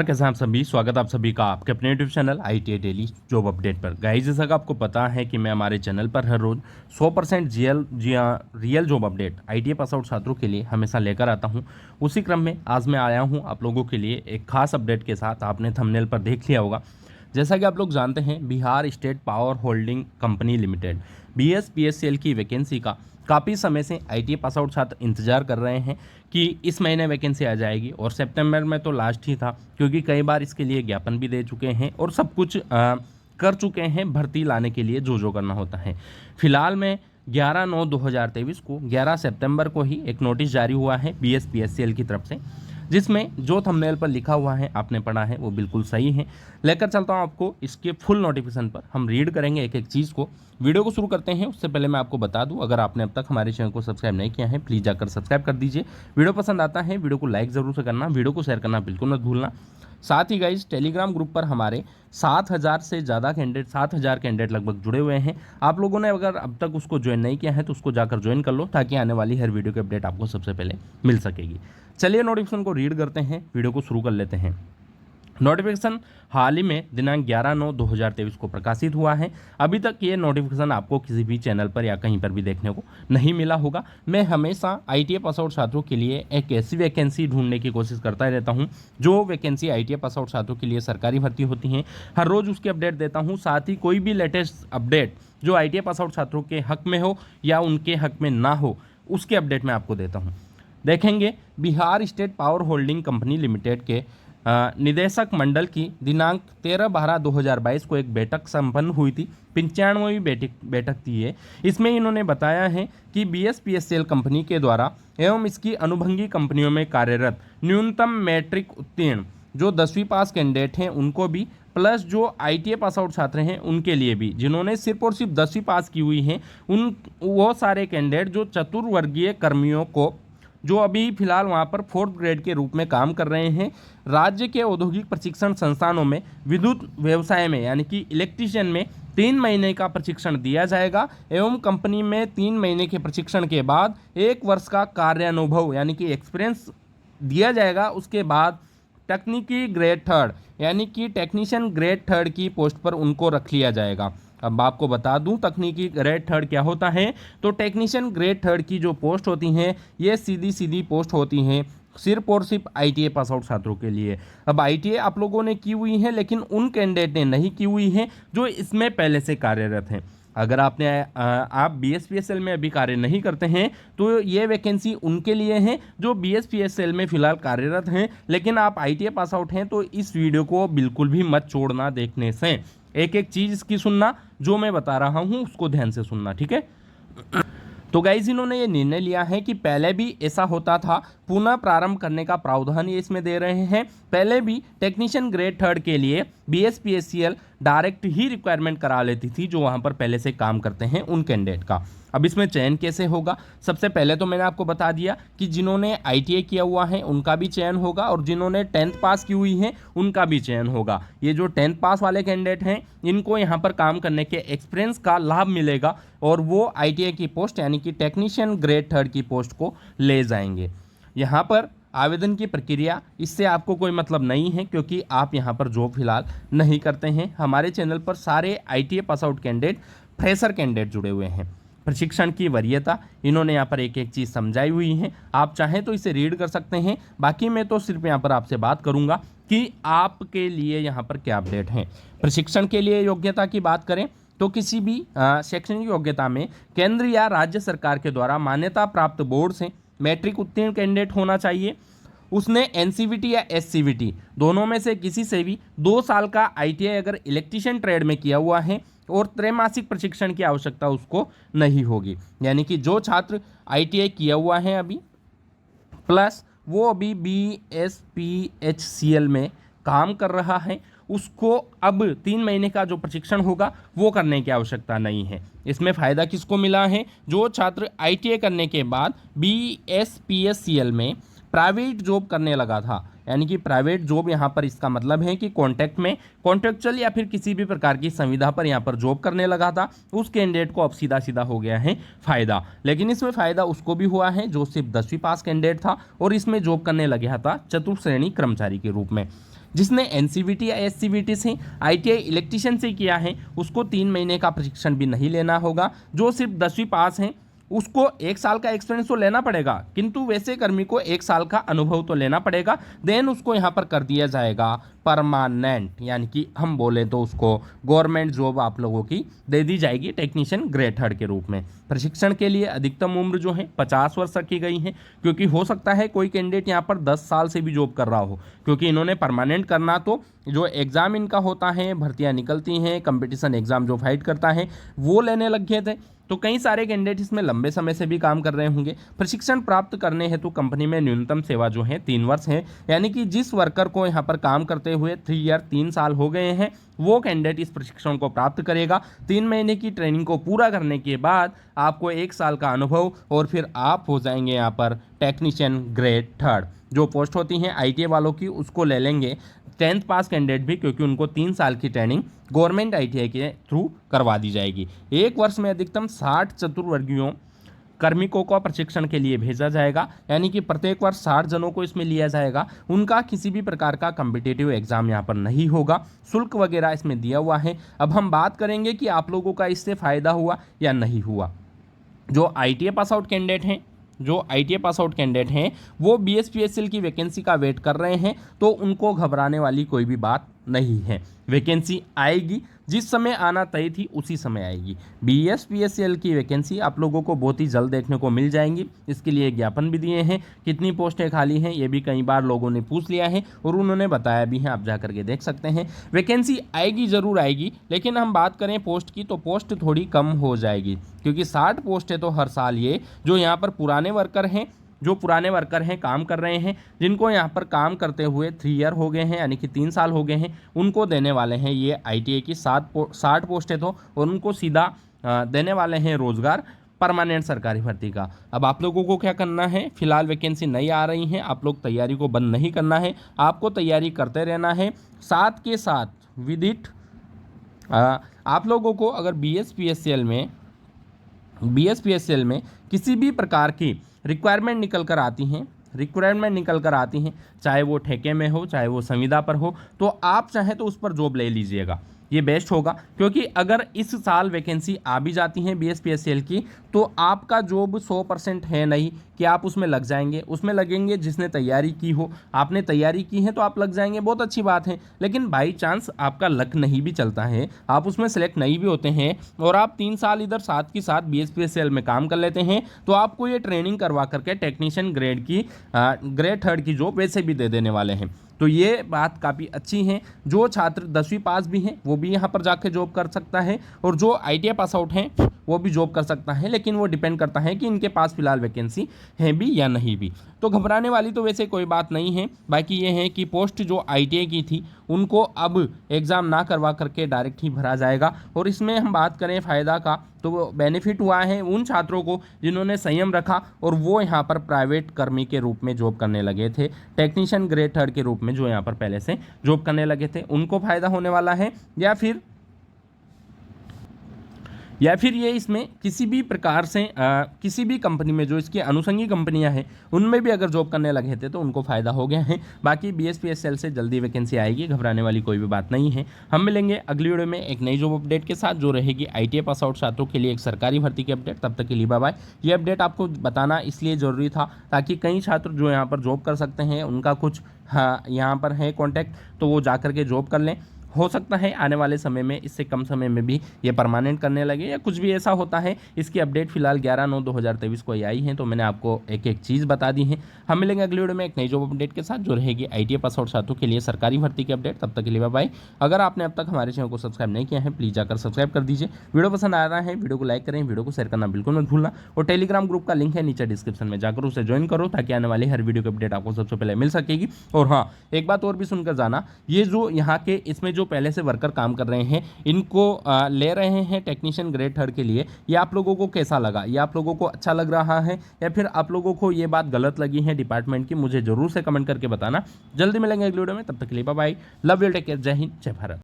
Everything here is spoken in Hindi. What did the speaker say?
कैसे हैं आप सभी। स्वागत है आप सभी का आपके अपने YouTube channel ITI daily job update पर। गाइस, जैसा कि आपको पता है कि मैं हमारे चैनल पर हर रोज 100% real job update ITI pass out छात्रों के लिए हमेशा लेकर आता हूं। उसी क्रम में आज मैं आया हूं आप लोगों के लिए एक खास अपडेट के साथ। आपने थंबनेल पर देख लिया होगा। जैसा कि आप लोग जानते हैं, Bihar state power holding company limited BSPSCL की वैकेंसी का काफ़ी समय से ITI पास आउट छात्र इंतजार कर रहे हैं कि इस महीने वैकेंसी आ जाएगी, और सितंबर में तो लास्ट ही था, क्योंकि कई बार इसके लिए ज्ञापन भी दे चुके हैं और सब कुछ कर चुके हैं भर्ती लाने के लिए जो करना होता है। फिलहाल में 11/9/2023 को 11 सितंबर को ही एक नोटिस जारी हुआ है BSPSCL की तरफ से, जिसमें जो थंबनेल पर लिखा हुआ है आपने पढ़ा है वो बिल्कुल सही है। लेकर चलता हूँ आपको इसके फुल नोटिफिकेशन पर। हम रीड करेंगे एक एक चीज़ को। वीडियो को शुरू करते हैं उससे पहले मैं आपको बता दूं, अगर आपने अब तक हमारे चैनल को सब्सक्राइब नहीं किया है प्लीज़ जाकर सब्सक्राइब कर दीजिए। वीडियो पसंद आता है वीडियो को लाइक ज़रूर से करना, वीडियो को शेयर करना बिल्कुल मत भूलना। साथ ही गाइज, टेलीग्राम ग्रुप पर हमारे 7,000 से ज़्यादा कैंडिडेट 7,000 कैंडिडेट लगभग जुड़े हुए हैं। आप लोगों ने अगर अब तक उसको ज्वाइन नहीं किया है तो उसको जाकर ज्वाइन कर लो, ताकि आने वाली हर वीडियो की अपडेट आपको सबसे पहले मिल सकेगी। चलिए नोटिफिकेशन को रीड करते हैं, वीडियो को शुरू कर लेते हैं। नोटिफिकेशन हाल ही में दिनांक 11/9/2023 को प्रकाशित हुआ है। अभी तक ये नोटिफिकेशन आपको किसी भी चैनल पर या कहीं पर भी देखने को नहीं मिला होगा। मैं हमेशा ITI पास आउट छात्रों के लिए एक ऐसी वैकेंसी ढूंढने की कोशिश करता रहता हूं जो वैकेंसी ITI पास आउट छात्रों के लिए सरकारी भर्ती होती हैं। हर रोज़ उसकी अपडेट देता हूँ। साथ ही कोई भी लेटेस्ट अपडेट जो ITI पास आउट छात्रों के हक में हो या उनके हक में ना हो, उसके अपडेट मैं आपको देता हूँ। देखेंगे, Bihar state power holding company limited के निदेशक मंडल की दिनांक 13/12/2022 को एक बैठक संपन्न हुई थी। 95वीं बैठक थी ये। इसमें इन्होंने बताया है कि BSPSCL कंपनी के द्वारा एवं इसकी अनुबंधी कंपनियों में कार्यरत न्यूनतम मैट्रिक उत्तीर्ण जो 10वीं पास कैंडिडेट हैं उनको भी, प्लस जो ITI पास आउट छात्र हैं उनके लिए भी, जिन्होंने सिर्फ और सिर्फ 10वीं पास की हुई हैं, उन वो सारे कैंडिडेट जो चतुर्वर्गीय कर्मियों को, जो अभी फिलहाल वहाँ पर 4th ग्रेड के रूप में काम कर रहे हैं, राज्य के औद्योगिक प्रशिक्षण संस्थानों में विद्युत व्यवसाय में यानी कि इलेक्ट्रीशियन में 3 महीने का प्रशिक्षण दिया जाएगा, एवं कंपनी में 3 महीने के प्रशिक्षण के बाद 1 वर्ष का कार्यानुभव यानी कि एक्सपीरियंस दिया जाएगा। उसके बाद तकनीकी ग्रेड 3 यानी कि टेक्नीशियन ग्रेड 3 की पोस्ट पर उनको रख लिया जाएगा। अब आपको बता दूं तकनीकी ग्रेड 3 क्या होता है। तो टेक्नीशियन ग्रेड 3 की जो पोस्ट होती हैं ये सीधी पोस्ट होती हैं सिर्फ और सिर्फ ITI पास आउट छात्रों के लिए। अब ITI आप लोगों ने की हुई है, लेकिन उन कैंडिडेट ने नहीं की हुई है जो इसमें पहले से कार्यरत हैं। अगर आप BSPSCL में अभी कार्य नहीं करते हैं तो ये वैकेंसी उनके लिए है जो BSPSCL में फिलहाल कार्यरत हैं, लेकिन आप ITI पास आउट हैं तो इस वीडियो को बिल्कुल भी मत छोड़ना देखने से। एक एक चीज़ इसकी सुनना, जो मैं बता रहा हूँ उसको ध्यान से सुनना, ठीक है। तो गाइज, इन्होंने ये निर्णय लिया है कि पहले भी ऐसा होता था, पुनः प्रारंभ करने का प्रावधान ये इसमें दे रहे हैं। पहले भी टेक्नीशियन ग्रेड 3 के लिए BSPSCL डायरेक्ट ही रिक्वायरमेंट करा लेती थी जो वहाँ पर पहले से काम करते हैं उन कैंडिडेट का। अब इसमें चयन कैसे होगा? सबसे पहले तो मैंने आपको बता दिया कि जिन्होंने ITI किया हुआ है उनका भी चयन होगा, और जिन्होंने 10th पास की हुई है उनका भी चयन होगा। ये जो 10th पास वाले कैंडिडेट हैं इनको यहाँ पर काम करने के एक्सपीरियंस का लाभ मिलेगा, और वो ITI की पोस्ट यानी कि टेक्नीशियन ग्रेड 3 की पोस्ट को ले जाएंगे। यहाँ पर आवेदन की प्रक्रिया, इससे आपको कोई मतलब नहीं है, क्योंकि आप यहाँ पर जॉब फिलहाल नहीं करते हैं। हमारे चैनल पर सारे ITI pass out candidate fresher candidate जुड़े हुए हैं। प्रशिक्षण की वरीयता इन्होंने यहाँ पर एक एक चीज़ समझाई हुई है, आप चाहें तो इसे रीड कर सकते हैं। बाकी मैं तो सिर्फ यहाँ पर आपसे बात करूँगा कि आपके लिए यहाँ पर क्या अपडेट है। प्रशिक्षण के लिए योग्यता की बात करें तो किसी भी शैक्षणिक योग्यता में केंद्र या राज्य सरकार के द्वारा मान्यता प्राप्त बोर्ड से मैट्रिक उत्तीर्ण कैंडिडेट होना चाहिए। उसने NCVT या SCVT दोनों में से किसी से भी 2 साल का ITI अगर इलेक्ट्रीशियन ट्रेड में किया हुआ है, और त्रैमासिक प्रशिक्षण की आवश्यकता उसको नहीं होगी। यानी कि जो छात्र ITI किया हुआ है अभी, प्लस वो अभी BSPHCL में काम कर रहा है, उसको अब 3 महीने का जो प्रशिक्षण होगा वो करने की आवश्यकता नहीं है। इसमें फ़ायदा किसको मिला है? जो छात्र ITI करने के बाद BSPSCL में प्राइवेट जॉब करने लगा था, यानी कि प्राइवेट जॉब यहाँ पर इसका मतलब है कि कॉन्ट्रेक्चुअल या फिर किसी भी प्रकार की संविदा पर यहाँ पर जॉब करने लगा था, उस कैंडिडेट को अब सीधा सीधा हो गया है फ़ायदा। लेकिन इसमें फ़ायदा उसको भी हुआ है जो सिर्फ 10वीं पास कैंडिडेट था और इसमें जॉब करने लगा था चतुर्थ श्रेणी कर्मचारी के रूप में। जिसने एनसीवीटी या एससीवीटी से आईटीआई इलेक्ट्रीशियन से किया है उसको 3 महीने का प्रशिक्षण भी नहीं लेना होगा। जो सिर्फ 10वीं पास है उसको 1 साल का एक्सपीरियंस तो लेना पड़ेगा, किंतु वैसे कर्मी को 1 साल का अनुभव तो लेना पड़ेगा। देन उसको यहाँ पर कर दिया जाएगा परमानेंट, यानी कि हम बोले तो उसको गवर्नमेंट जॉब आप लोगों की दे दी जाएगी टेक्नीशियन ग्रेड 3 के रूप में। प्रशिक्षण के लिए अधिकतम उम्र जो है 50 वर्ष रखी गई है, क्योंकि हो सकता है कोई कैंडिडेट यहाँ पर 10 साल से भी जॉब कर रहा हो, क्योंकि इन्होंने परमानेंट करना तो जो एग्ज़ाम इनका होता है, भर्तियाँ निकलती हैं, कंपटीशन एग्ज़ाम जो फाइट करता है वो लेने लग गए थे। तो कई सारे कैंडिडेट इसमें लंबे समय से भी काम कर रहे होंगे। प्रशिक्षण प्राप्त करने हेतु कंपनी में न्यूनतम सेवा जो है 3 वर्ष है, यानी कि जिस वर्कर को यहाँ पर काम करते हुए 3 साल हो गए हैं वो कैंडिडेट इस प्रशिक्षण को प्राप्त करेगा। 3 महीने की ट्रेनिंग को पूरा करने के बाद आपको 1 साल का अनुभव और फिर आप हो जाएंगे यहाँ पर टेक्नीशियन ग्रेड 3। जो पोस्ट होती हैं आईटीआई वालों की उसको ले लेंगे 10th पास कैंडिडेट भी, क्योंकि उनको 3 साल की ट्रेनिंग गवर्नमेंट आईटीआई के थ्रू करवा दी जाएगी। 1 वर्ष में अधिकतम 60 चतुर्वर्गीयों कार्मिकों को प्रशिक्षण के लिए भेजा जाएगा, यानी कि प्रत्येक वर्ष 60 जनों को इसमें लिया जाएगा। उनका किसी भी प्रकार का कम्पिटिटिव एग्जाम यहाँ पर नहीं होगा। शुल्क वगैरह इसमें दिया हुआ है। अब हम बात करेंगे कि आप लोगों का इससे फ़ायदा हुआ या नहीं हुआ। जो आईटीआई पास आउट कैंडिडेट हैं वो बीएसपीएसएल की वैकेंसी का वेट कर रहे हैं, तो उनको घबराने वाली कोई भी बात नहीं है। वैकेंसी आएगी, जिस समय आना तय थी उसी समय आएगी। बीएसपीएसएल की वैकेंसी आप लोगों को बहुत ही जल्द देखने को मिल जाएंगी। इसके लिए ज्ञापन भी दिए हैं, कितनी पोस्टें खाली हैं ये भी कई बार लोगों ने पूछ लिया है और उन्होंने बताया भी है, आप जा करके देख सकते हैं। वैकेंसी आएगी, ज़रूर आएगी, लेकिन हम बात करें पोस्ट की तो पोस्ट थोड़ी कम हो जाएगी, क्योंकि 60 पोस्ट है तो हर साल ये जो यहाँ पर पुराने वर्कर हैं काम कर रहे हैं, जिनको यहाँ पर काम करते हुए 3 ईयर हो गए हैं, यानी कि 3 साल हो गए हैं, उनको देने वाले हैं ये आईटीआई की 60 पोस्टें तो, और उनको सीधा देने वाले हैं रोजगार परमानेंट सरकारी भर्ती का। अब आप लोगों को क्या करना है, फिलहाल वैकेंसी नहीं आ रही हैं, आप लोग तैयारी को बंद नहीं करना है, आपको तैयारी करते रहना है। साथ के साथ विदिट आप लोगों को अगर बीएसपीएसएल में किसी भी प्रकार की रिक्वायरमेंट निकल कर आती हैं, चाहे वो ठेके में हो चाहे वो संविदा पर हो, तो आप चाहें तो उस पर जॉब ले लीजिएगा, ये बेस्ट होगा। क्योंकि अगर इस साल वैकेंसी आ भी जाती हैं बीएसपीएसएल की, तो आपका जॉब 100% है नहीं कि आप उसमें लग जाएंगे। उसमें लगेंगे जिसने तैयारी की हो। आपने तैयारी की है तो आप लग जाएंगे, बहुत अच्छी बात है। लेकिन बाई चांस आपका लक नहीं भी चलता है, आप उसमें सेलेक्ट नहीं भी होते हैं और आप 3 साल इधर साथ के साथ बीएसपीएसएल में काम कर लेते हैं, तो आपको ये ट्रेनिंग करवा करके टेक्नीशियन ग्रेड 3 की जॉब वैसे भी दे देने वाले हैं। तो ये बात काफ़ी अच्छी है। जो छात्र 10वीं पास भी हैं वो भी यहाँ पर जाके जॉब कर सकता है, और जो आईटीआई पास आउट हैं वो भी जॉब कर सकता है, लेकिन वो डिपेंड करता है कि इनके पास फिलहाल वैकेंसी है भी या नहीं भी। तो घबराने वाली तो वैसे कोई बात नहीं है। बाकी ये है कि पोस्ट जो आईटीआई की थी उनको अब एग्ज़ाम ना करवा करके डायरेक्ट ही भरा जाएगा। और इसमें हम बात करें फ़ायदा का, तो बेनिफिट हुआ है उन छात्रों को जिन्होंने संयम रखा और वो यहाँ पर प्राइवेट कर्मी के रूप में जॉब करने लगे थे, टेक्नीशियन ग्रेड 3 के रूप में जो यहाँ पर पहले से जॉब करने लगे थे, उनको फ़ायदा होने वाला है। या फिर ये इसमें किसी भी प्रकार से किसी भी कंपनी में जो इसकी अनुषंगी कंपनियां हैं उनमें भी अगर जॉब करने लगे थे तो उनको फ़ायदा हो गया है। बाकी बीएसपीएसएल से जल्दी वैकेंसी आएगी, घबराने वाली कोई भी बात नहीं है। हम मिलेंगे अगली वीडियो में एक नई जॉब अपडेट के साथ, जो रहेगी आईटीआई पास आउट छात्रों के लिए एक सरकारी भर्ती की अपडेट। तब तक के लिए बाय बाय। ये अपडेट आपको बताना इसलिए ज़रूरी था ताकि कई छात्र जो यहाँ पर जॉब कर सकते हैं उनका कुछ यहाँ पर है कॉन्टैक्ट, तो वो जा करके जॉब कर लें। हो सकता है आने वाले समय में इससे कम समय में भी ये परमानेंट करने लगे या कुछ भी ऐसा होता है। इसकी अपडेट फिलहाल 11/9/2023 को ही आई है, तो मैंने आपको एक एक चीज़ बता दी है। हम मिलेंगे अगली वीडियो में एक नई जॉब अपडेट के साथ, जो रहेगी आईटीआई पास आउट छात्रों के लिए सरकारी भर्ती की अपडेट। तब तक के लिए बाय बाय। अगर आपने अब तक हमारे चैनल को सब्सक्राइब नहीं किया है प्लीज़ जाकर सब्सक्राइब कर दीजिए। वीडियो पसंद आ रहा है वीडियो को लाइक करें, वीडियो को शेयर करना बिल्कुल मत भूलना, और टेलीग्राम ग्रुप का लिंक है नीचे डिस्क्रिप्शन में, जाकर उसे ज्वाइन करो ताकि आने वाली हर वीडियो की अपडेट आपको सबसे पहले मिल सकेगी। और हाँ, एक बात और भी सुनकर जाना, ये जो यहाँ के इसमें जो पहले से वर्कर काम कर रहे हैं इनको ले रहे हैं टेक्नीशियन ग्रेड 3 के लिए, ये आप लोगों को कैसा लगा? ये आप लोगों को अच्छा लग रहा है या फिर आप लोगों को ये बात गलत लगी है डिपार्टमेंट की? मुझे जरूर से कमेंट करके बताना। जल्दी मिलेंगे अगली वीडियो में, तब तक के लिए bye bye. Love you, take care, Jai Hind, जय भारत।